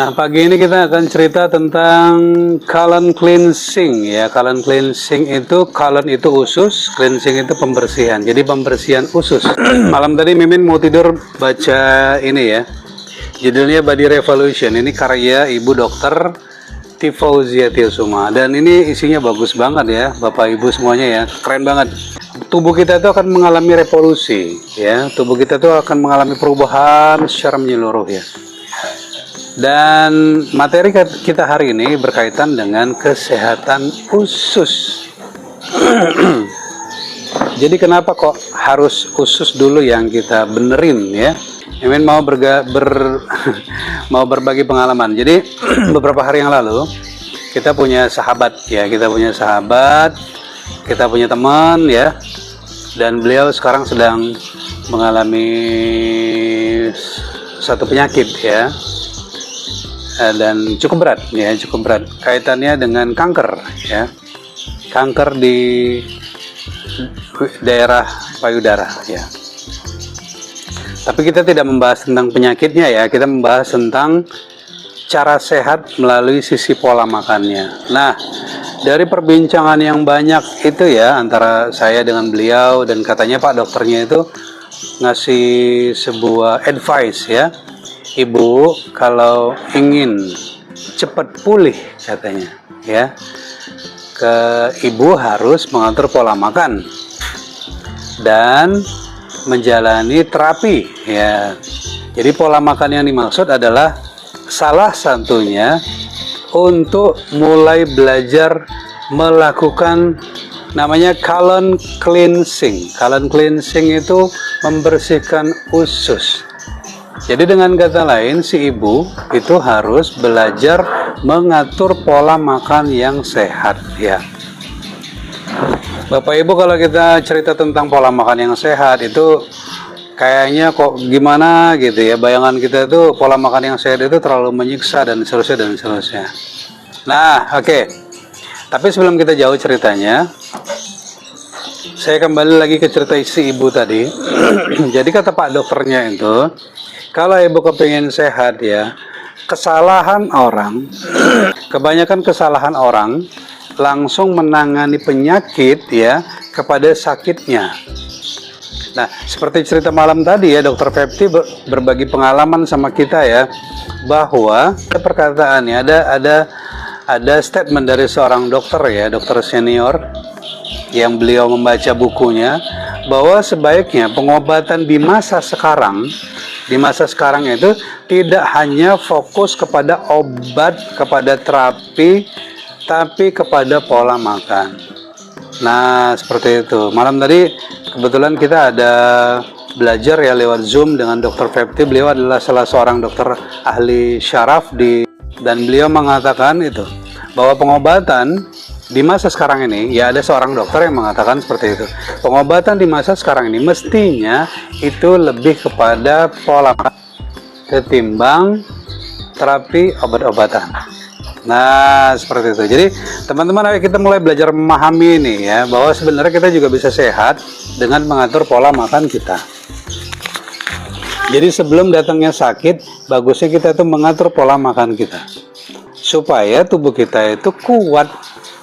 Nah, pagi ini kita akan cerita tentang colon cleansing ya. Colon cleansing itu, colon itu usus, cleansing itu pembersihan. Jadi pembersihan usus. Malam tadi Mimin mau tidur baca ini ya. Judulnya Body Revolution. Ini karya Ibu Dokter Tifauzia Tiasuma. Dan ini isinya bagus banget ya, Bapak Ibu semuanya ya. Keren banget. Tubuh kita itu akan mengalami revolusi ya. Tubuh kita itu akan mengalami perubahan secara menyeluruh ya. Dan materi kita hari ini berkaitan dengan kesehatan usus. Jadi kenapa kok harus usus dulu yang kita benerin ya? Mimin mau mau berbagi pengalaman. Jadi beberapa hari yang lalu kita punya sahabat ya, kita punya teman ya. Dan beliau sekarang sedang mengalami satu penyakit ya. Dan cukup berat kaitannya dengan kanker ya, kanker di daerah payudara ya. Tapi kita tidak membahas tentang penyakitnya ya, kita membahas tentang cara sehat melalui sisi pola makannya. Nah, dari perbincangan yang banyak itu ya antara saya dengan beliau, dan katanya Pak dokternya itu ngasih sebuah advice ya, Ibu kalau ingin cepat pulih katanya ya, Ibu harus mengatur pola makan dan menjalani terapi ya. Jadi pola makan yang dimaksud adalah salah satunya untuk mulai belajar melakukan namanya colon cleansing. Colon cleansing itu membersihkan usus. Jadi dengan kata lain, si ibu itu harus belajar mengatur pola makan yang sehat ya. Bapak Ibu, kalau kita cerita tentang pola makan yang sehat itu kayaknya kok gimana gitu ya. Bayangan kita itu pola makan yang sehat itu terlalu menyiksa dan seterusnya. Nah, oke. Tapi sebelum kita jauh ceritanya, saya kembali lagi ke cerita si ibu tadi. Jadi kata Pak dokternya itu, kalau ibu kepingin sehat ya, kebanyakan kesalahan orang langsung menangani penyakit ya kepada sakitnya. Nah, seperti cerita malam tadi ya, Dokter Fepti berbagi pengalaman sama kita ya, bahwa perkataannya ada statement dari seorang dokter ya, dokter senior, yang beliau membaca bukunya, bahwa sebaiknya pengobatan di masa sekarang itu tidak hanya fokus kepada obat, kepada terapi, tapi kepada pola makan. Nah, seperti itu. Malam tadi kebetulan kita ada belajar ya lewat Zoom dengan Dr. Fepti. Beliau adalah salah seorang dokter ahli syaraf dan beliau mengatakan itu bahwa pengobatan di masa sekarang ini, ya ada seorang dokter yang mengatakan seperti itu. Pengobatan di masa sekarang ini mestinya itu lebih kepada pola makan ketimbang terapi obat-obatan. Nah, seperti itu. Jadi, teman-teman, ayo kita mulai belajar memahami ini ya, bahwa sebenarnya kita juga bisa sehat dengan mengatur pola makan kita. Jadi, sebelum datangnya sakit, bagusnya kita itu mengatur pola makan kita. Supaya tubuh kita itu kuat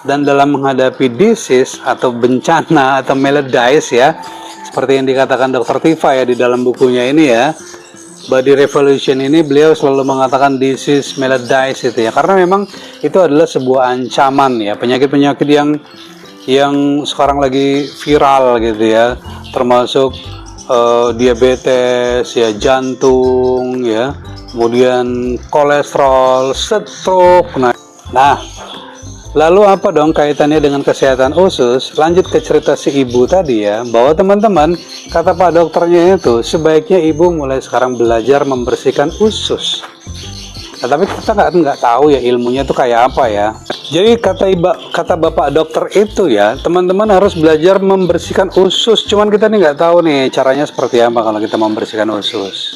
dan dalam menghadapi disease atau bencana atau maladies ya, seperti yang dikatakan Dr. Tifa ya di dalam bukunya ini ya, Body Revolution ini, beliau selalu mengatakan disease maladies itu ya, karena memang itu adalah sebuah ancaman ya, penyakit-penyakit yang sekarang lagi viral gitu ya, termasuk diabetes ya, jantung ya, kemudian kolesterol, stroke. Nah, lalu apa dong kaitannya dengan kesehatan usus? Lanjut ke cerita si ibu tadi ya, bahwa teman-teman, kata Pak dokternya itu sebaiknya ibu mulai sekarang belajar membersihkan usus. Nah, tapi kita nggak tahu ya ilmunya itu kayak apa ya. Jadi kata Bapak dokter itu ya, teman-teman harus belajar membersihkan usus. Cuman kita nih nggak tahu nih caranya seperti apa kalau kita membersihkan usus.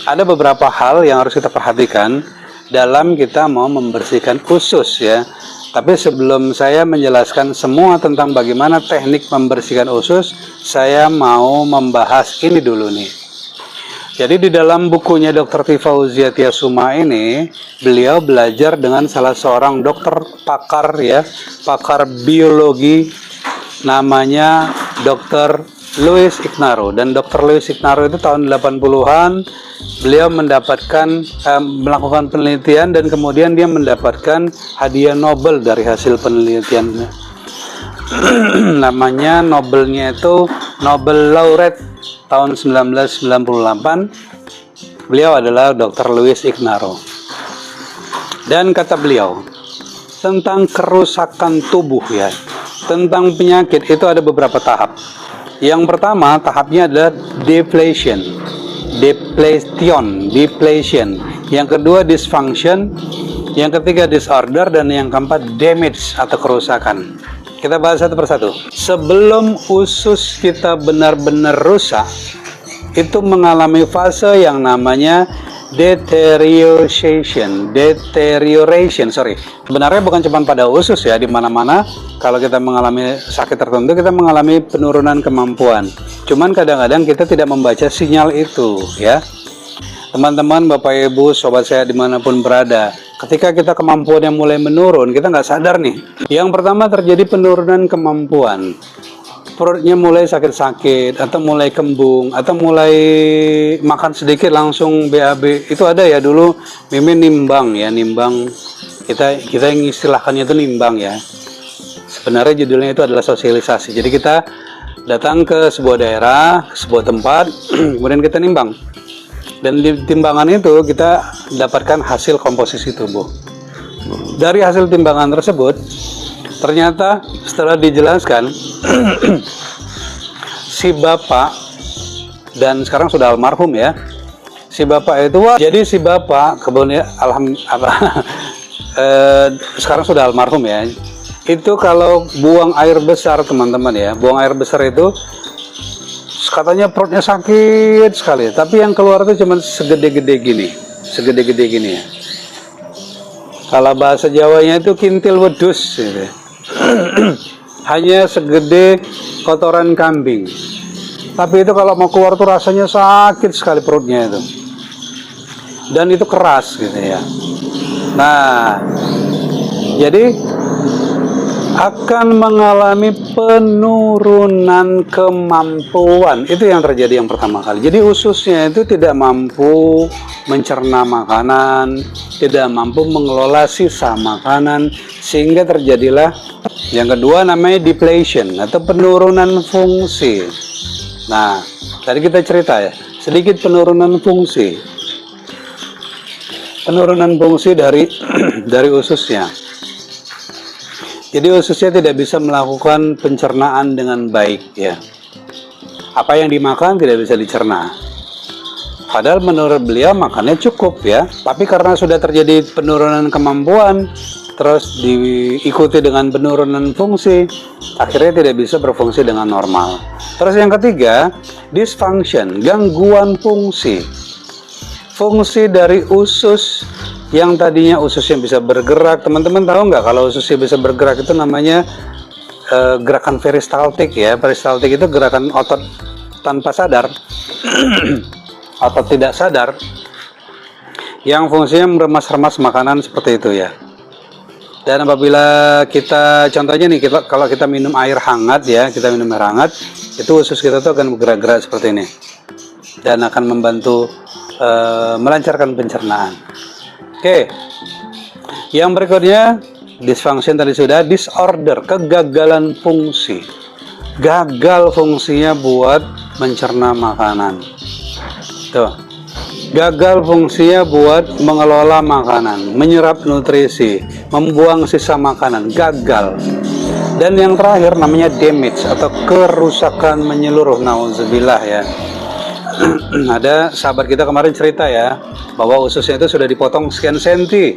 Ada beberapa hal yang harus kita perhatikan dalam kita mau membersihkan usus ya. Tapi sebelum saya menjelaskan semua tentang bagaimana teknik membersihkan usus, saya mau membahas ini dulu nih. Jadi di dalam bukunya Dr. Tifauziah Tiasuma ini, beliau belajar dengan salah seorang dokter pakar ya, pakar biologi, namanya Dr. Louis Ignarro. Dan Dr. Louis Ignarro itu tahun 80-an beliau melakukan penelitian dan kemudian dia mendapatkan hadiah Nobel dari hasil penelitiannya. Namanya Nobelnya itu Nobel Laureate tahun 1998. Beliau adalah Dr. Louis Ignarro. Dan kata beliau tentang kerusakan tubuh ya, tentang penyakit itu ada beberapa tahap. Yang pertama tahapnya adalah depletion. Yang kedua dysfunction, yang ketiga disorder, dan yang keempat damage atau kerusakan. Kita bahas satu persatu. Sebelum usus kita benar-benar rusak, itu mengalami fase yang namanya deterioration. Sebenarnya bukan cuma pada usus ya, di mana-mana kalau kita mengalami sakit tertentu kita mengalami penurunan kemampuan. Cuman kadang-kadang kita tidak membaca sinyal itu ya. Teman-teman, Bapak Ibu, sobat saya dimanapun berada, ketika kita kemampuannya mulai menurun, kita nggak sadar nih. Yang pertama terjadi penurunan kemampuan. Perutnya mulai sakit-sakit, atau mulai kembung, atau mulai makan sedikit langsung BAB. Itu ada ya dulu, Mimin nimbang ya, nimbang. Kita yang istilahkannya itu nimbang ya. Sebenarnya judulnya itu adalah sosialisasi. Jadi kita datang ke sebuah daerah, ke sebuah tempat, kemudian kita nimbang. Dan di timbangan itu kita dapatkan hasil komposisi tubuh. Dari hasil timbangan tersebut, ternyata setelah dijelaskan, si bapak, dan sekarang sudah almarhum ya, si bapak itu, jadi si bapak kemudian sekarang sudah almarhum ya, itu kalau buang air besar teman-teman ya, buang air besar itu katanya perutnya sakit sekali, tapi yang keluar itu cuma segede-gede gini ya. Kalau bahasa Jawanya itu kintil wedus gitu. Hanya segede kotoran kambing, tapi itu kalau mau keluar tuh rasanya sakit sekali perutnya itu, dan itu keras gitu ya. Nah, jadi akan mengalami penurunan kemampuan. Itu yang terjadi yang pertama kali. Jadi ususnya itu tidak mampu mencerna makanan, tidak mampu mengelola sisa makanan, sehingga terjadilah yang kedua namanya depletion atau penurunan fungsi. Nah, tadi kita cerita ya, sedikit penurunan fungsi. Penurunan fungsi dari ususnya. Jadi ususnya tidak bisa melakukan pencernaan dengan baik ya. Apa yang dimakan tidak bisa dicerna. Padahal menurut beliau makannya cukup ya. Tapi karena sudah terjadi penurunan kemampuan, terus diikuti dengan penurunan fungsi, akhirnya tidak bisa berfungsi dengan normal. Terus yang ketiga, dysfunction, gangguan fungsi. Fungsi dari usus yang tadinya ususnya bisa bergerak, teman-teman tahu nggak kalau ususnya bisa bergerak itu namanya gerakan peristaltik ya. Peristaltik itu gerakan otot tanpa sadar atau tidak sadar yang fungsinya meremas-remas makanan seperti itu ya. Dan apabila kita, contohnya nih, kalau kita minum air hangat ya, kita minum air hangat, itu usus kita tuh akan bergerak-gerak seperti ini dan akan membantu melancarkan pencernaan. Oke, yang berikutnya dysfunction tadi sudah, disorder, kegagalan fungsi, gagal fungsinya buat mencerna makanan, tuh, gagal fungsinya buat mengelola makanan, menyerap nutrisi, membuang sisa makanan, gagal. Dan yang terakhir namanya damage atau kerusakan menyeluruh, nauzubillah ya. Ada sahabat kita kemarin cerita ya, bahwa ususnya itu sudah dipotong sekian senti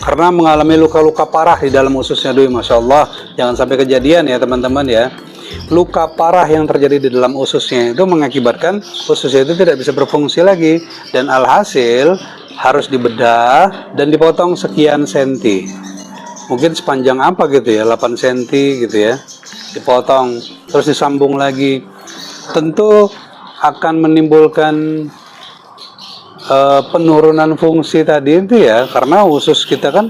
karena mengalami luka-luka parah di dalam ususnya. Masya Allah, jangan sampai kejadian ya teman-teman ya. Luka parah yang terjadi di dalam ususnya itu mengakibatkan ususnya itu tidak bisa berfungsi lagi, dan alhasil harus dibedah dan dipotong sekian senti. Mungkin sepanjang apa gitu ya, 8 senti gitu ya, dipotong terus disambung lagi. Tentu akan menimbulkan penurunan fungsi tadi itu ya, karena usus kita kan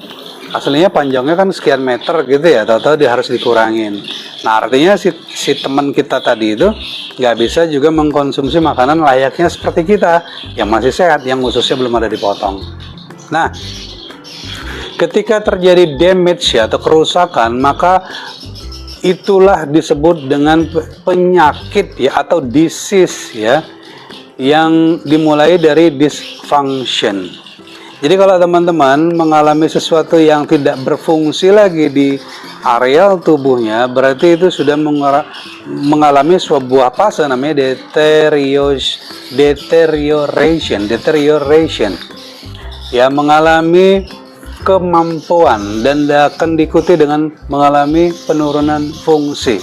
aslinya panjangnya kan sekian meter gitu ya, tahu-tahu dia harus dikurangin. Nah artinya si teman kita tadi itu nggak bisa juga mengkonsumsi makanan layaknya seperti kita yang masih sehat, yang ususnya belum ada dipotong. Nah ketika terjadi damage ya, atau kerusakan, maka itulah disebut dengan penyakit ya, atau disease ya, yang dimulai dari dysfunction. Jadi kalau teman-teman mengalami sesuatu yang tidak berfungsi lagi di areal tubuhnya, berarti itu sudah mengalami sebuah fase namanya deterioration. Ya, mengalami kemampuan dan akan diikuti dengan mengalami penurunan fungsi.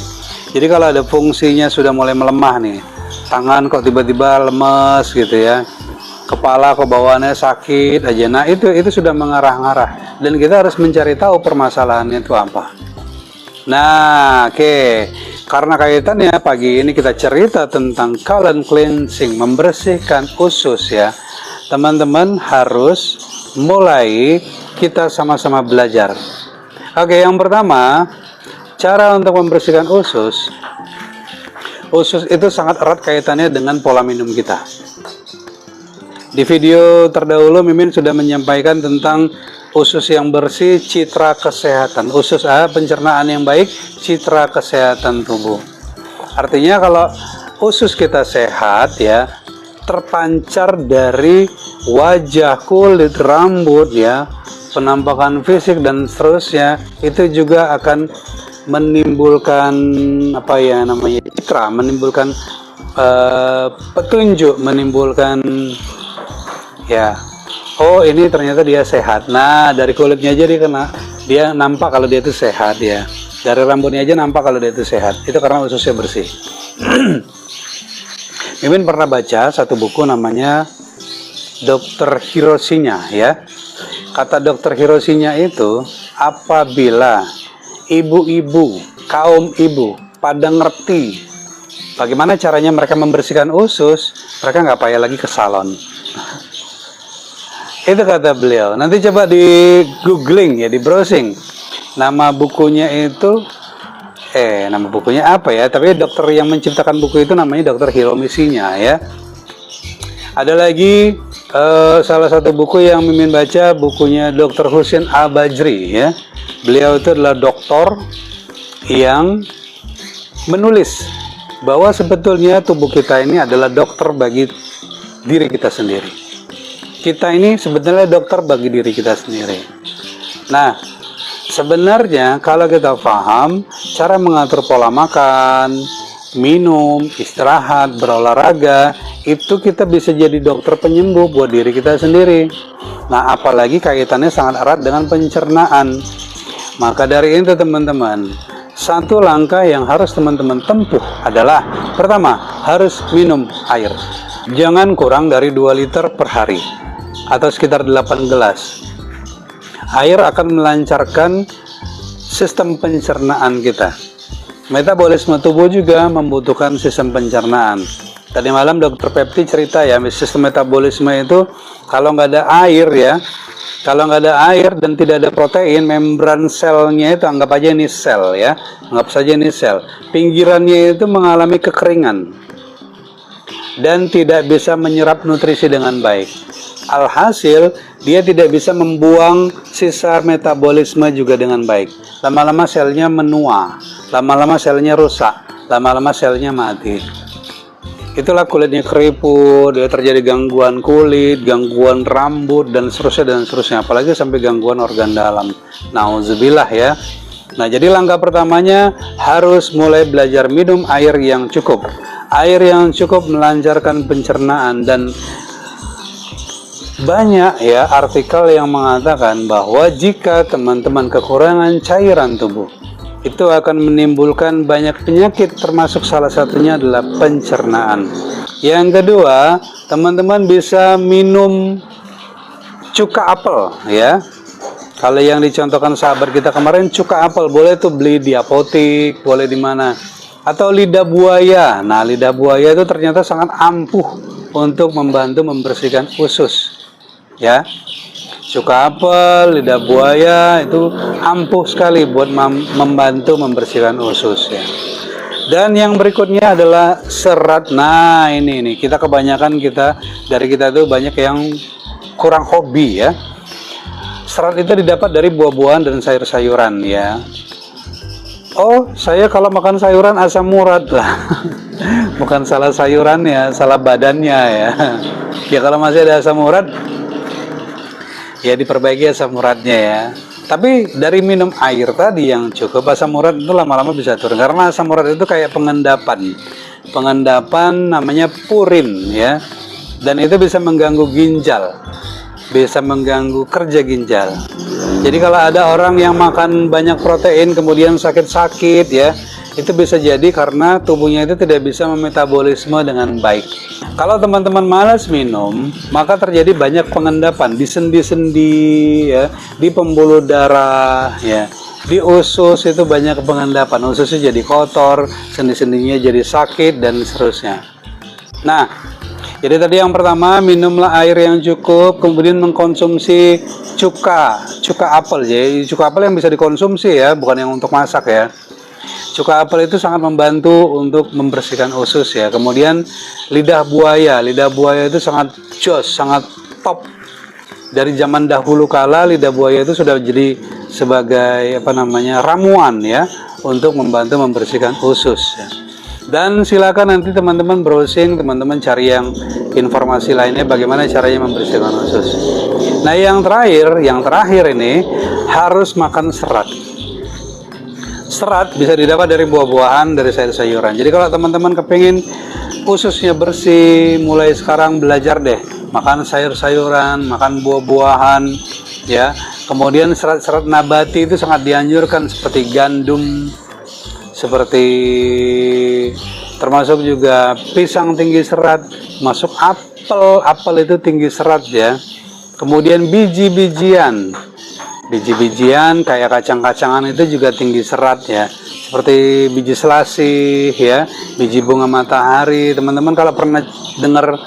Jadi kalau ada fungsinya sudah mulai melemah nih, tangan kok tiba-tiba lemes gitu ya, kepala kok bawaannya sakit aja, nah itu sudah mengarah-ngarah, dan kita harus mencari tahu permasalahannya itu apa. Nah oke, karena kaitannya pagi ini kita cerita tentang colon cleansing, membersihkan usus ya, teman-teman harus mulai kita sama-sama belajar. Oke, yang pertama, cara untuk membersihkan usus itu sangat erat kaitannya dengan pola minum kita. Di video terdahulu Mimin sudah menyampaikan tentang usus yang bersih, citra kesehatan. Usus pencernaan yang baik, citra kesehatan tubuh. Artinya kalau usus kita sehat ya, terpancar dari wajah, kulit, rambut ya, penampakan fisik dan seterusnya, itu juga akan menimbulkan apa ya namanya, citra, menimbulkan petunjuk, menimbulkan ya, oh ini ternyata dia sehat. Nah dari kulitnya aja dia nampak kalau dia itu sehat ya, dari rambutnya aja nampak kalau dia itu sehat. Itu karena ususnya bersih. Mimin pernah baca satu buku namanya Dr. Hiroshinya ya. Kata Dr. Hiroshinya itu, apabila ibu-ibu, kaum ibu pada ngerti bagaimana caranya mereka membersihkan usus, mereka nggak payah lagi ke salon. Itu kata beliau. Nanti coba di googling ya, di browsing. Nama bukunya itu nama bukunya apa ya? Tapi dokter yang menciptakan buku itu namanya Dr. Hiroshinya ya. Ada lagi salah satu buku yang Mimin baca, bukunya Dr. Hussein Al-Bajri ya. Beliau itu adalah dokter yang menulis bahwa sebetulnya tubuh kita ini adalah dokter bagi diri kita sendiri. Kita ini sebetulnya dokter bagi diri kita sendiri. Nah, sebenarnya kalau kita paham cara mengatur pola makan, minum, istirahat, berolahraga, itu kita bisa jadi dokter penyembuh buat diri kita sendiri. Nah, apalagi kaitannya sangat erat dengan pencernaan. Maka dari itu teman-teman, satu langkah yang harus teman-teman tempuh adalah, pertama, harus minum air. Jangan kurang dari 2 liter per hari, atau sekitar 8 gelas. Air akan melancarkan sistem pencernaan kita. Metabolisme tubuh juga membutuhkan sistem pencernaan. Tadi malam Dr. Pepti cerita ya, sistem metabolisme itu kalau nggak ada air ya, kalau nggak ada air dan tidak ada protein, membran selnya itu, anggap aja ini sel ya, anggap saja ini sel, pinggirannya itu mengalami kekeringan dan tidak bisa menyerap nutrisi dengan baik. Alhasil, dia tidak bisa membuang sisa metabolisme juga dengan baik. Lama-lama selnya menua, lama-lama selnya rusak, lama-lama selnya mati. Itulah kulitnya keriput, dia terjadi gangguan kulit, gangguan rambut, dan seterusnya, apalagi sampai gangguan organ dalam. Nauzubillah ya. Nah, jadi langkah pertamanya harus mulai belajar minum air yang cukup. Air yang cukup melancarkan pencernaan, dan banyak ya artikel yang mengatakan bahwa jika teman-teman kekurangan cairan tubuh, itu akan menimbulkan banyak penyakit, termasuk salah satunya adalah pencernaan. Yang kedua, teman-teman bisa minum cuka apel ya. Kalau yang dicontohkan sahabat kita kemarin, cuka apel boleh tuh beli di apotik, boleh di mana. Atau lidah buaya. Nah, lidah buaya itu ternyata sangat ampuh untuk membantu membersihkan usus. Ya. Cuka apel, lidah buaya itu ampuh sekali buat membantu membersihkan usus ya. Dan yang berikutnya adalah serat. Nah, ini kita kebanyakan dari kita tuh banyak yang kurang hobi ya. Serat itu didapat dari buah-buahan dan sayur-sayuran ya. Oh, saya kalau makan sayuran asam urat lah. Bukan salah sayurannya, salah badannya ya. Ya kalau masih ada asam urat, ya diperbaiki asam uratnya ya. Tapi dari minum air tadi yang cukup, asam urat itu lama-lama bisa turun. Karena asam urat itu kayak pengendapan. Pengendapan namanya purin ya. Dan itu bisa mengganggu ginjal. Bisa mengganggu kerja ginjal. Jadi kalau ada orang yang makan banyak protein kemudian sakit-sakit ya, itu bisa jadi karena tubuhnya itu tidak bisa memetabolisme dengan baik. Kalau teman-teman malas minum, maka terjadi banyak pengendapan di sendi-sendi ya, di pembuluh darah ya, di usus itu banyak pengendapan. Ususnya jadi kotor, sendi-sendinya jadi sakit dan seterusnya. Nah, jadi tadi yang pertama, minumlah air yang cukup, kemudian mengkonsumsi cuka apel. Jadi cuka apel yang bisa dikonsumsi ya, bukan yang untuk masak ya. Cuka apel itu sangat membantu untuk membersihkan usus ya. Kemudian lidah buaya itu sangat jos, sangat top. Dari zaman dahulu kala lidah buaya itu sudah jadi sebagai ramuan ya untuk membantu membersihkan usus ya. Dan silakan nanti teman-teman browsing, teman-teman cari yang informasi lainnya bagaimana caranya membersihkan usus. Nah, yang terakhir ini harus makan serat. Serat bisa didapat dari buah-buahan, dari sayur-sayuran. Jadi kalau teman-teman kepingin ususnya bersih, mulai sekarang belajar deh makan sayur-sayuran, makan buah-buahan ya. Kemudian serat-serat nabati itu sangat dianjurkan seperti gandum, seperti termasuk juga pisang tinggi serat, masuk apel itu tinggi serat ya. Kemudian biji-bijian kayak kacang-kacangan itu juga tinggi serat ya, seperti biji selasih ya, biji bunga matahari. Teman-teman kalau pernah dengar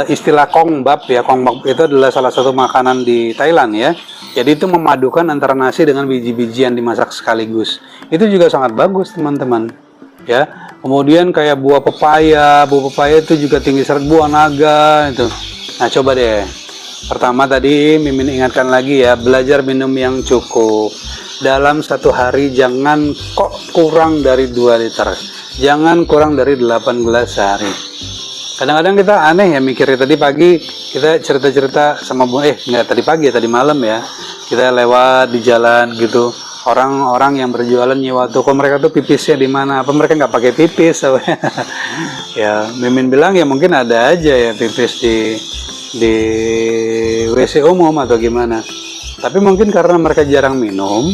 istilah kongbap ya, kongbap itu adalah salah satu makanan di Thailand ya. Jadi itu memadukan antara nasi dengan biji-bijian dimasak sekaligus. Itu juga sangat bagus teman-teman ya. Kemudian kayak buah pepaya itu juga tinggi serat, buah naga itu. Nah, coba deh. Pertama tadi Mimin ingatkan lagi ya, belajar minum yang cukup. Dalam satu hari jangan kok kurang dari 2 liter. Jangan kurang dari 8 gelas sehari. Kadang-kadang kita aneh ya mikirnya, tadi pagi kita cerita-cerita sama tadi pagi, tadi malam ya, kita lewat di jalan gitu, orang-orang yang berjualan nyewa toko, mereka tuh pipisnya di mana? Apa mereka nggak pakai pipis? Ya, Mimin bilang ya mungkin ada aja ya pipis di WC umum atau gimana. Tapi mungkin karena mereka jarang minum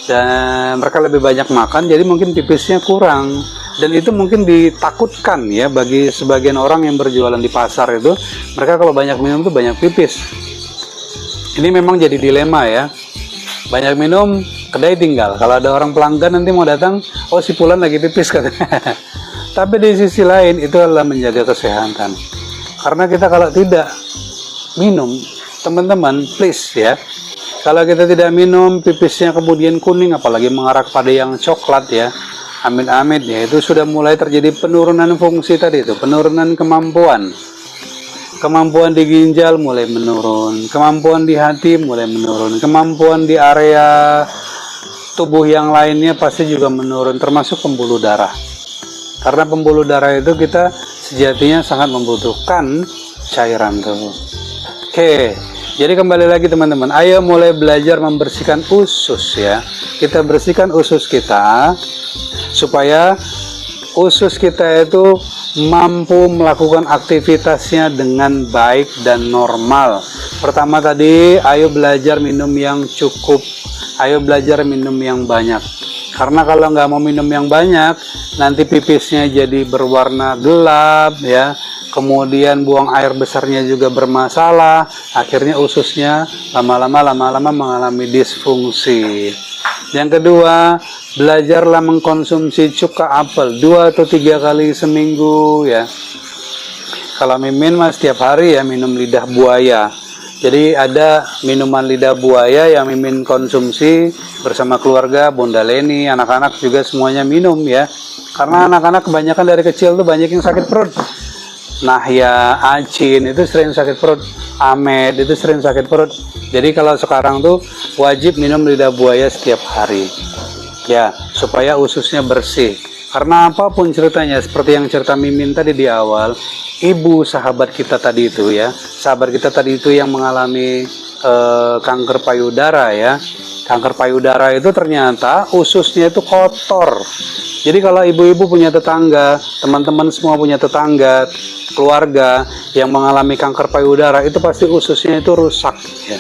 dan mereka lebih banyak makan, jadi mungkin pipisnya kurang. Dan itu mungkin ditakutkan ya bagi sebagian orang yang berjualan di pasar itu, mereka kalau banyak minum tuh banyak pipis. Ini memang jadi dilema ya. Banyak minum, kedai tinggal. Kalau ada orang pelanggan nanti mau datang, oh si Fulan lagi pipis katanya. Tapi di sisi lain itu adalah menjaga kesehatan. Karena kita kalau tidak minum, teman-teman please ya, kalau kita tidak minum pipisnya kemudian kuning, apalagi mengarah pada yang coklat ya, amit-amit ya, itu sudah mulai terjadi penurunan fungsi tadi itu, penurunan kemampuan di ginjal mulai menurun, kemampuan di hati mulai menurun, kemampuan di area tubuh yang lainnya pasti juga menurun, termasuk pembuluh darah. Karena pembuluh darah itu kita sejatinya sangat membutuhkan cairan tubuh. Oke, jadi kembali lagi teman-teman, ayo mulai belajar membersihkan usus ya. Kita bersihkan usus kita supaya usus kita itu mampu melakukan aktivitasnya dengan baik dan normal. Pertama tadi, ayo belajar minum yang cukup, ayo belajar minum yang banyak. Karena kalau nggak mau minum yang banyak, nanti pipisnya jadi berwarna gelap ya. Kemudian buang air besarnya juga bermasalah. Akhirnya ususnya lama-lama mengalami disfungsi. Yang kedua, belajarlah mengkonsumsi cuka apel 2 atau 3 kali seminggu ya. Kalau Mimin mah setiap hari ya minum lidah buaya. Jadi ada minuman lidah buaya yang Mimin konsumsi bersama keluarga, Bunda Leni, anak-anak juga semuanya minum ya. Karena anak-anak kebanyakan dari kecil tuh banyak yang sakit perut. Nahya, Acin itu sering sakit perut, Ahmed itu sering sakit perut. Jadi kalau sekarang tuh wajib minum lidah buaya setiap hari. Ya, supaya ususnya bersih. Karena apapun ceritanya, seperti yang cerita Mimin tadi di awal, ibu sahabat kita tadi itu ya, sahabat kita tadi itu yang mengalami kanker payudara ya. Kanker payudara itu ternyata ususnya itu kotor. Jadi kalau ibu-ibu punya tetangga, teman-teman semua punya tetangga, keluarga yang mengalami kanker payudara, itu pasti ususnya itu rusak ya.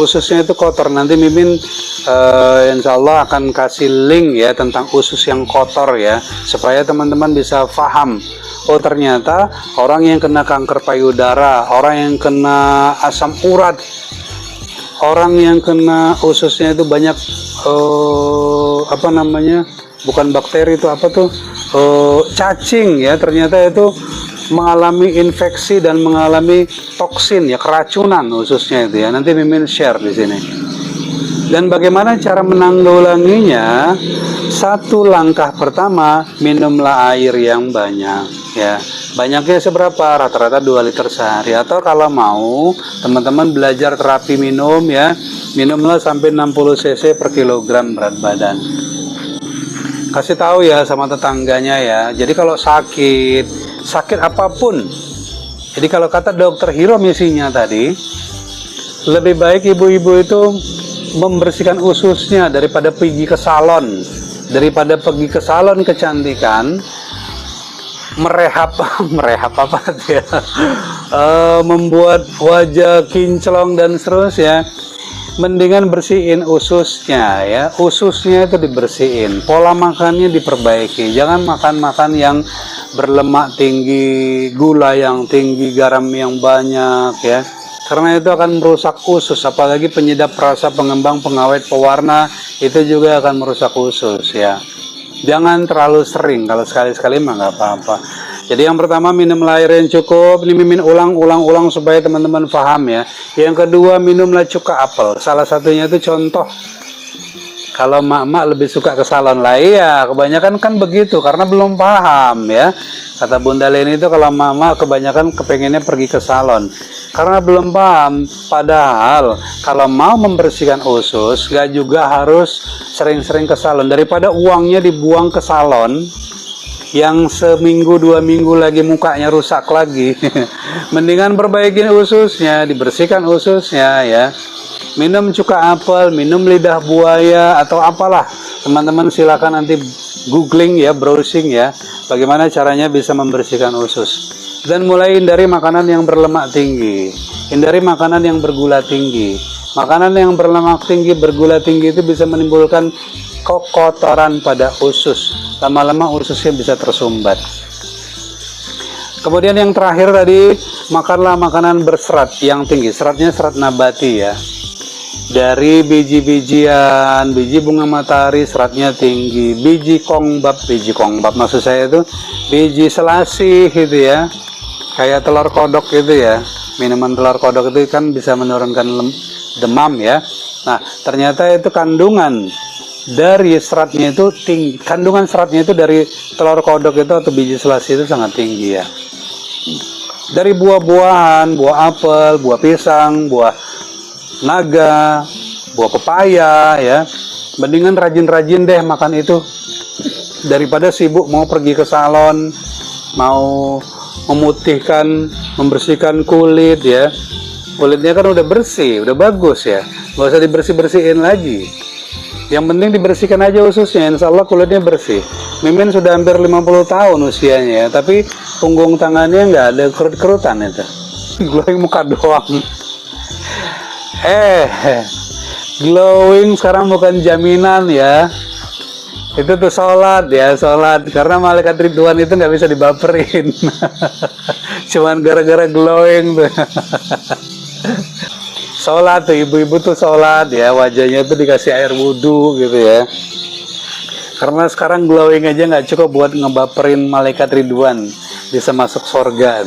Ususnya itu kotor. Nanti Mimin insya Allah akan kasih link ya tentang usus yang kotor ya, supaya teman-teman bisa paham. Oh ternyata orang yang kena kanker payudara, orang yang kena asam urat, orang yang kena ususnya itu banyak apa namanya, bukan bakteri itu apa tuh, cacing ya, ternyata itu mengalami infeksi dan mengalami toksin ya, keracunan ususnya itu ya. Nanti Mimin share di sini. Dan bagaimana cara menanggulanginya? Satu langkah pertama, minumlah air yang banyak ya. Banyaknya seberapa? Rata-rata 2 liter sehari. Atau kalau mau teman-teman belajar terapi minum ya, minumlah sampai 60 cc per kilogram berat badan. Kasih tahu ya sama tetangganya ya. Jadi kalau sakit apapun, jadi kalau kata dokter Hiro misinya tadi, lebih baik ibu-ibu itu membersihkan ususnya daripada pergi ke salon, daripada pergi ke salon kecantikan, merehab apa ya, membuat wajah kinclong dan seterusnya. Mendingan bersihin ususnya ya, ususnya itu dibersihin, pola makannya diperbaiki, jangan makan-makan yang berlemak tinggi, gula yang tinggi, garam yang banyak ya, karena itu akan merusak usus. Apalagi penyedap rasa, pengembang, pengawet, pewarna itu juga akan merusak usus ya. Jangan terlalu sering, kalau sekali-sekali mah nggak apa-apa. Jadi yang pertama, minum air yang cukup. Ini Mimin ulang supaya teman-teman paham ya. Yang kedua, minumlah cuka apel. Salah satunya itu contoh. Kalau mak-mak lebih suka ke salon lah, iya kebanyakan kan begitu karena belum paham ya. Kata Bunda Leni itu kalau mak-mak kebanyakan kepengennya pergi ke salon karena belum paham. Padahal kalau mau membersihkan usus, gak juga harus sering-sering ke salon. Daripada uangnya dibuang ke salon yang seminggu 2 minggu lagi mukanya rusak lagi, mendingan perbaikin ususnya, dibersihkan ususnya ya. Minum cuka apel, minum lidah buaya atau apalah, teman-teman silakan nanti googling ya, browsing ya, bagaimana caranya bisa membersihkan usus. Dan mulai hindari makanan yang berlemak tinggi, hindari makanan yang bergula tinggi. Makanan yang berlemak tinggi, bergula tinggi itu bisa menimbulkan kekotoran pada usus. Lama-lama ususnya bisa tersumbat. Kemudian yang terakhir tadi, makanlah makanan berserat yang tinggi. Seratnya serat nabati ya. Dari biji-bijian, biji bunga matahari seratnya tinggi. Biji kongbab maksud saya itu biji selasih gitu ya. Kayak telur kodok gitu ya. Minuman telur kodok itu kan bisa menurunkan demam ya. Nah, ternyata itu kandungan dari seratnya itu tinggi. Kandungan seratnya itu dari telur kodok itu atau biji selasih itu sangat tinggi ya. Dari buah-buahan, buah apel, buah pisang, buah naga, buah pepaya ya. Mendingan rajin-rajin deh makan itu daripada sibuk mau pergi ke salon, mau memutihkan, membersihkan kulit ya. Kulitnya kan udah bersih, udah bagus ya, nggak usah dibersih-bersihin lagi. Yang penting dibersihkan aja ususnya, insya Allah kulitnya bersih. Mimin sudah hampir 50 tahun usianya ya, tapi punggung tangannya nggak ada kerut-kerutan itu. Glowing muka doang. Glowing sekarang bukan jaminan ya. Itu tuh sholat ya, sholat. Karena malaikat Ridwan itu nggak bisa dibaperin. Cuman gara-gara glowing tuh. sholat tuh, ibu-ibu tuh sholat ya, wajahnya tuh dikasih air wudhu gitu ya. Karena sekarang glowing aja nggak cukup buat ngebaperin malaikat Ridwan, bisa masuk surga.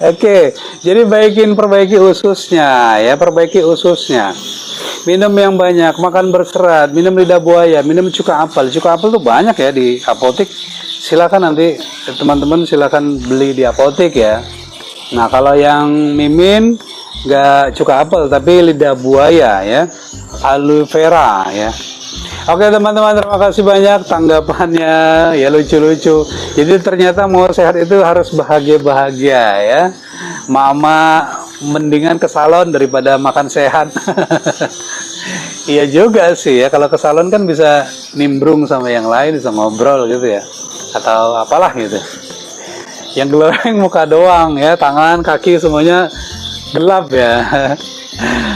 Oke, jadi perbaiki ususnya ya, perbaiki ususnya. Minum yang banyak, makan berserat, minum lidah buaya, minum cuka apel. Cuka apel tuh banyak ya di apotek. Silakan nanti teman-teman silakan beli di apotek ya. Nah, kalau yang mimin nggak cuka apel tapi lidah buaya ya, aloe vera ya. Oke teman-teman, terima kasih banyak tanggapannya ya, lucu-lucu. Jadi ternyata mau sehat itu harus bahagia-bahagia ya. Mama mendingan ke salon daripada makan sehat. Iya juga sih ya, kalau ke salon kan bisa nimbrung sama yang lain, bisa ngobrol gitu ya, atau apalah gitu. Yang glowing muka doang ya, tangan, kaki semuanya gelap ya.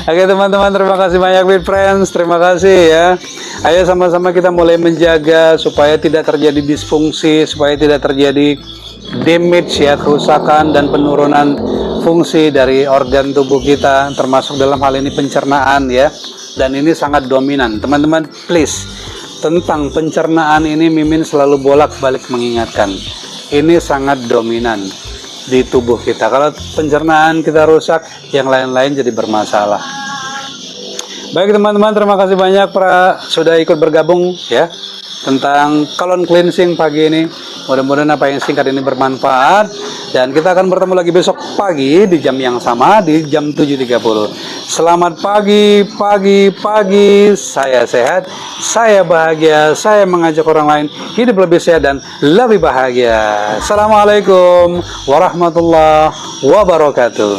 Oke teman-teman, terima kasih banyak With Friends, terima kasih ya. Ayo sama-sama kita mulai menjaga supaya tidak terjadi disfungsi, supaya tidak terjadi damage ya, kerusakan dan penurunan fungsi dari organ tubuh kita, termasuk dalam hal ini pencernaan ya. Dan ini sangat dominan. Teman-teman please, tentang pencernaan ini Mimin selalu bolak-balik mengingatkan. Ini sangat dominan di tubuh kita. Kalau pencernaan kita rusak, yang lain-lain jadi bermasalah. Baik teman-teman, terima kasih banyak sudah ikut bergabung ya tentang colon cleansing pagi ini. Mudah-mudahan apa yang singkat ini bermanfaat, dan kita akan bertemu lagi besok pagi di jam yang sama di jam 7.30. Selamat pagi, saya sehat, saya bahagia, saya mengajak orang lain hidup lebih sehat dan lebih bahagia. Assalamualaikum warahmatullahi wabarakatuh.